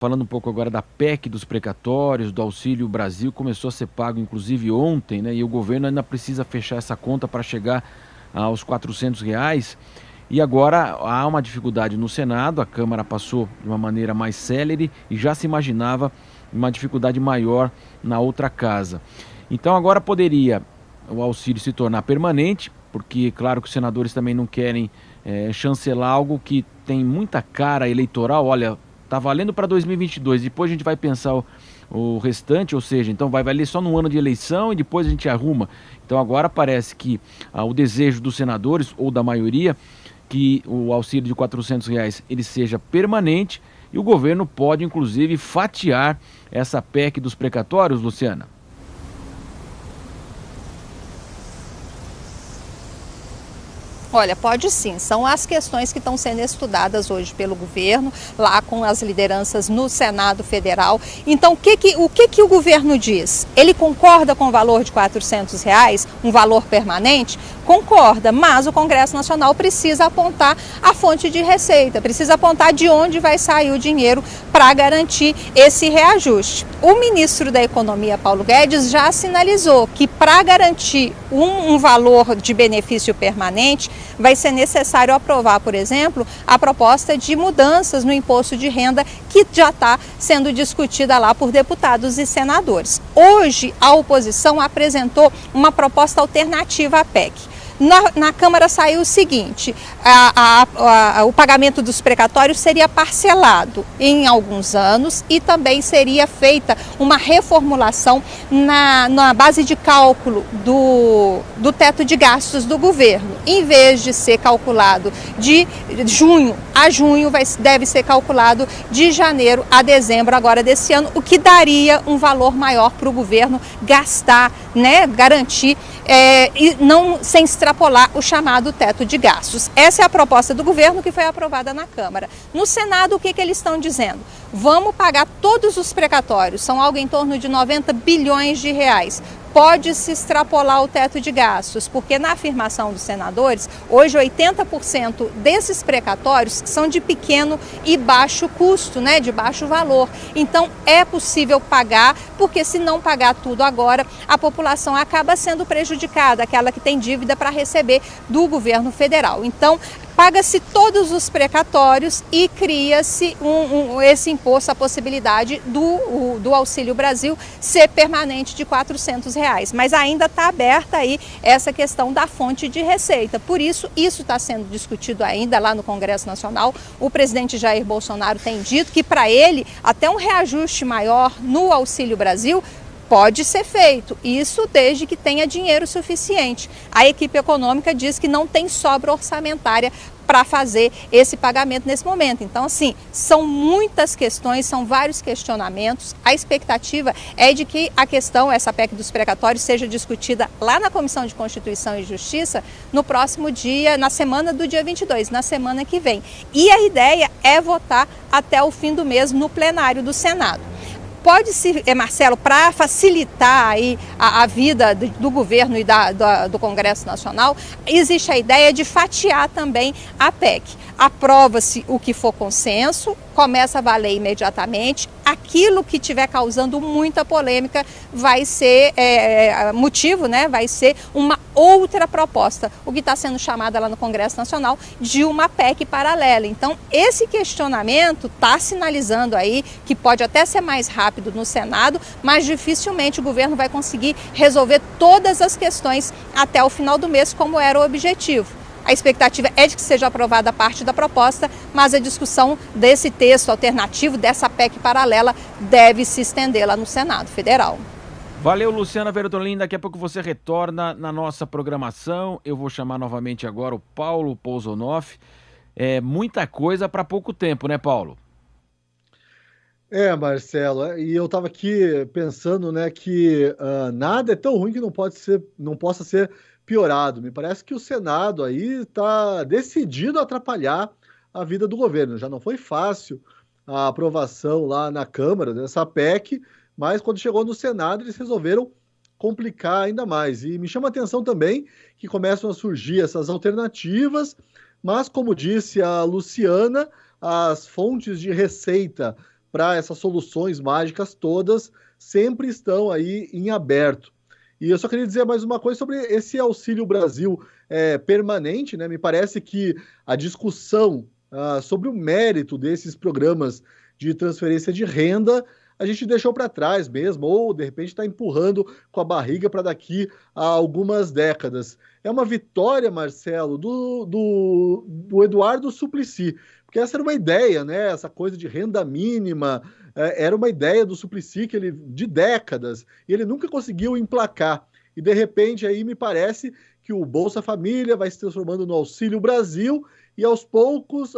falando um pouco agora da PEC dos precatórios, do Auxílio Brasil, começou a ser pago inclusive ontem, né? E o governo ainda precisa fechar essa conta para chegar aos R$ 400. E agora há uma dificuldade no Senado, a Câmara passou de uma maneira mais célere e já se imaginava uma dificuldade maior na outra casa. Então agora poderia o auxílio se tornar permanente, porque claro que os senadores também não querem chancelar algo que tem muita cara eleitoral. Olha, tá valendo para 2022, depois a gente vai pensar o restante, ou seja, então vai valer só no ano de eleição e depois a gente arruma. Então agora parece que o desejo dos senadores ou da maioria que o auxílio de R$ 400 ele seja permanente, e o governo pode inclusive fatiar essa PEC dos precatórios, Luciana. Olha, pode sim, são as questões que estão sendo estudadas hoje pelo governo, lá com as lideranças no Senado Federal. Então, o que o governo diz? Ele concorda com o valor de R$ 400, um valor permanente? Concorda, mas o Congresso Nacional precisa apontar a fonte de receita, precisa apontar de onde vai sair o dinheiro para garantir esse reajuste. O ministro da Economia, Paulo Guedes, já sinalizou que para garantir um valor de benefício permanente, vai ser necessário aprovar, por exemplo, a proposta de mudanças no imposto de renda que já está sendo discutida lá por deputados e senadores. Hoje, a oposição apresentou uma proposta alternativa à PEC. Na Câmara saiu o seguinte: o pagamento dos precatórios seria parcelado em alguns anos e também seria feita uma reformulação na base de cálculo do teto de gastos do governo. Em vez de ser calculado de junho a junho, deve ser calculado de janeiro a dezembro agora desse ano, o que daria um valor maior para o governo gastar, né, garantir, e não sem extrapolar o chamado teto de gastos. Essa é a proposta do governo que foi aprovada na Câmara. No Senado, o que eles estão dizendo? Vamos pagar todos os precatórios, são algo em torno de 90 bilhões de reais. Pode-se extrapolar o teto de gastos, porque na afirmação dos senadores, hoje 80% desses precatórios são de pequeno e baixo custo, né, de baixo valor. Então é possível pagar, porque se não pagar tudo agora, a população acaba sendo prejudicada, aquela que tem dívida para receber do governo federal. Então paga-se todos os precatórios e cria-se esse imposto, a possibilidade do Auxílio Brasil ser permanente de R$ 400. Mas ainda está aberta aí essa questão da fonte de receita. Por isso está sendo discutido ainda lá no Congresso Nacional. O presidente Jair Bolsonaro tem dito que para ele até um reajuste maior no Auxílio Brasil pode ser feito, isso desde que tenha dinheiro suficiente. A equipe econômica diz que não tem sobra orçamentária para fazer esse pagamento nesse momento. Então, assim, são muitas questões, são vários questionamentos. A expectativa é de que essa PEC dos precatórios, seja discutida lá na Comissão de Constituição e Justiça no próximo dia, na semana do dia 22, na semana que vem. E a ideia é votar até o fim do mês no plenário do Senado. Pode-se, Marcelo, para facilitar aí a vida do governo e do Congresso Nacional, existe a ideia de fatiar também a PEC. Aprova-se o que for consenso, começa a valer imediatamente. Aquilo que estiver causando muita polêmica vai ser motivo, né? Vai ser uma outra proposta, o que está sendo chamada lá no Congresso Nacional de uma PEC paralela. Então, esse questionamento está sinalizando aí que pode até ser mais rápido no Senado, mas dificilmente o governo vai conseguir resolver todas as questões até o final do mês, como era o objetivo. A expectativa é de que seja aprovada parte da proposta, mas a discussão desse texto alternativo, dessa PEC paralela, deve se estender lá no Senado Federal. Valeu, Luciana Verdolim. Daqui a pouco você retorna na nossa programação. Eu vou chamar novamente agora o Paulo Pousonoff. É muita coisa para pouco tempo, né, Paulo? Marcelo, e eu estava aqui pensando, né, que nada é tão ruim que não possa ser piorado. Me parece que o Senado aí está decidido a atrapalhar a vida do governo. Já não foi fácil a aprovação lá na Câmara dessa PEC, mas quando chegou no Senado eles resolveram complicar ainda mais. E me chama a atenção também que começam a surgir essas alternativas, mas como disse a Luciana, as fontes de receita para essas soluções mágicas todas sempre estão aí em aberto. E eu só queria dizer mais uma coisa sobre esse Auxílio Brasil permanente, né? Me parece que a discussão sobre o mérito desses programas de transferência de renda a gente deixou para trás mesmo, ou de repente está empurrando com a barriga para daqui a algumas décadas. É uma vitória, Marcelo, do Eduardo Suplicy, porque essa era uma ideia, né? Essa coisa de renda mínima, era uma ideia do Suplicy que ele, de décadas, e ele nunca conseguiu emplacar. E de repente aí me parece que o Bolsa Família vai se transformando no Auxílio Brasil e aos poucos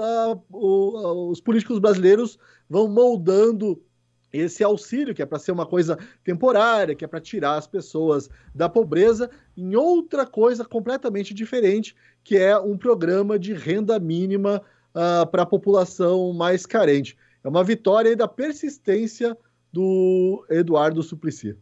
os políticos brasileiros vão moldando esse auxílio, que é para ser uma coisa temporária, que é para tirar as pessoas da pobreza, em outra coisa completamente diferente, que é um programa de renda mínima para a população mais carente. É uma vitória da persistência do Eduardo Suplicy.